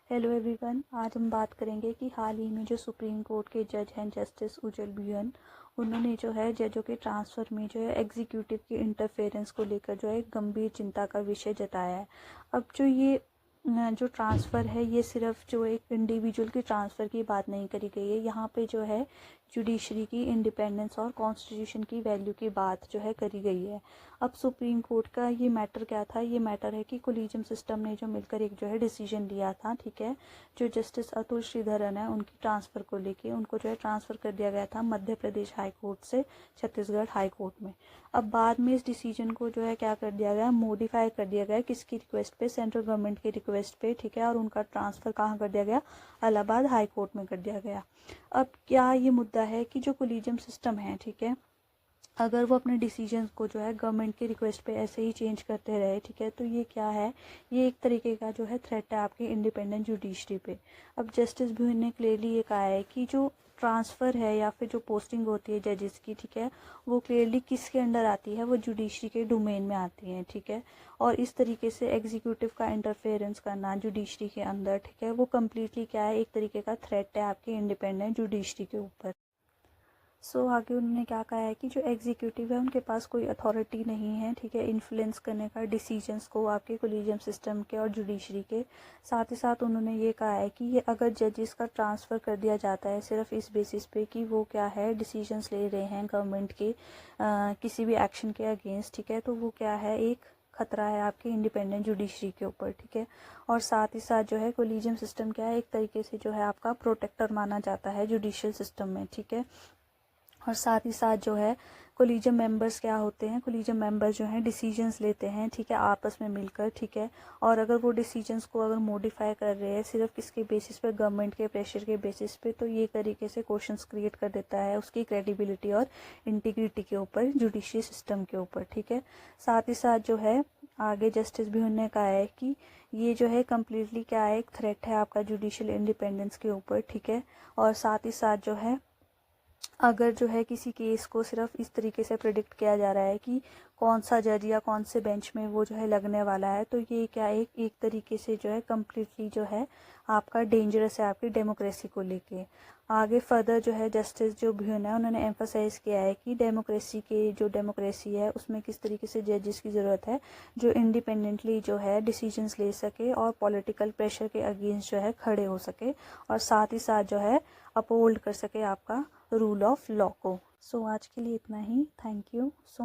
Hello everyone, आज हम बात करेंगे कि हाल ही में जो सुप्रीम कोर्ट के जज हैं जस्टिस उज्जवल बुयन, उन्होंने जो है जजों के ट्रांसफ़र में जो है एग्जीक्यूटिव के इंटरफेरेंस को लेकर जो है एक गंभीर चिंता का विषय जताया है। अब जो ये जो ट्रांसफ़र है ये सिर्फ जो एक इंडिविजुअल की ट्रांसफ़र की बात नहीं करी गई है, यहाँ पे जो है जुडिशरी की इंडिपेंडेंस और कॉन्स्टिट्यूशन की वैल्यू की बात जो है करी गई है। अब सुप्रीम कोर्ट का ये मैटर क्या था? ये मैटर है कि कोलिजियम सिस्टम ने जो मिलकर एक जो है डिसीजन लिया था, ठीक है, जो जस्टिस अतुल श्रीधरन है उनकी ट्रांसफ़र को लेके उनको जो है ट्रांसफ़र कर दिया गया था मध्य प्रदेश हाई कोर्ट से छत्तीसगढ़ हाई कोर्ट में। अब बाद में इस डिसीजन को जो है क्या कर दिया गया, मॉडिफाई कर दिया गया, किसकी रिक्वेस्ट पे? सेंट्रल गवर्नमेंट की रिक्वेस्ट पे, ठीक है, और उनका ट्रांसफ़र कहाँ कर दिया गया? इलाहाबाद हाई कोर्ट में कर दिया गया। अब क्या ये मुद्दा है कि जो कोलिजियम सिस्टम है, ठीक है, अगर वो अपने डिसीजंस को जो है गवर्नमेंट की रिक्वेस्ट पे ऐसे ही चेंज करते रहे, ठीक है, तो ये क्या है? ये एक तरीके का जो है थ्रेट है आपकी इंडिपेंडेंट जुडिशरी पे। अब जस्टिस बुयन ने क्लियरली ये कहा है कि जो ट्रांसफ़र है या फिर जो पोस्टिंग होती है जजेस की, ठीक है, वो क्लियरली किसके अंडर आती है? वो जुडिशरी के डोमेन में आती है, ठीक है, और इस तरीके से एग्जीक्यूटिव का इंटरफेरेंस करना जुडिशरी के अंदर, ठीक है, वो कम्प्लीटली क्या है? एक तरीके का थ्रेट है आपकी इंडिपेंडेंट जुडिशरी के ऊपर। आगे उन्होंने क्या कहा है कि जो एग्जीक्यूटिव है उनके पास कोई अथॉरिटी नहीं है, ठीक है, इन्फ्लुएंस करने का डिसीजंस को आपके कोलिजियम सिस्टम के और जुडिशरी के। साथ ही साथ उन्होंने ये कहा है कि ये अगर जजेस का ट्रांसफ़र कर दिया जाता है सिर्फ इस बेसिस पे कि वो क्या है डिसीजंस ले रहे हैं गवर्नमेंट के किसी भी एक्शन के अगेंस्ट, ठीक है, तो वो क्या है? एक खतरा है आपके इंडिपेंडेंट जुडिशरी के ऊपर, ठीक है। और साथ ही साथ जो है कोलिजियम सिस्टम क्या है? एक तरीके से जो है आपका प्रोटेक्टर माना जाता है जुडिशियल सिस्टम में, ठीक है। और साथ ही साथ जो है कोलिजियम मेंबर्स क्या होते हैं? कोलिजियम मेंबर्स जो हैं डिसीजंस लेते हैं, ठीक है, आपस में मिलकर, ठीक है, और अगर वो डिसीजंस को अगर मॉडिफाई कर रहे हैं सिर्फ किसके बेसिस पे? गवर्नमेंट के प्रेशर के बेसिस पे, तो ये तरीके से क्वेश्चंस क्रिएट कर देता है उसकी क्रेडिबिलिटी और इंटीग्रिटी के ऊपर, जुडिशरी सिस्टम के ऊपर, ठीक है। साथ ही साथ जो है आगे जस्टिस भी उन्होंने कहा है कि ये जो है कम्प्लीटली क्या है? एक थ्रेट है आपका जुडिशियल इंडिपेंडेंस के ऊपर, ठीक है। और साथ ही साथ जो है अगर जो है किसी केस को सिर्फ इस तरीके से प्रिडिक्ट किया जा रहा है कि कौन सा जज या कौन से बेंच में वो जो है लगने वाला है, तो ये क्या एक तरीके से जो है कम्प्लीटली जो है आपका डेंजरस है आपकी डेमोक्रेसी को लेके। आगे फर्दर जो है जस्टिस जो बुयन है उन्होंने एम्फोसाइज किया है कि डेमोक्रेसी है उसमें किस तरीके से जजेस की ज़रूरत है जो इंडिपेंडेंटली जो है डिसीजंस ले सके और पॉलिटिकल प्रेशर के अगेंस्ट जो है खड़े हो सके, और साथ ही साथ जो है अपहोल्ड कर सके आपका रूल ऑफ लॉ को। आज के लिए इतना ही। Thank you so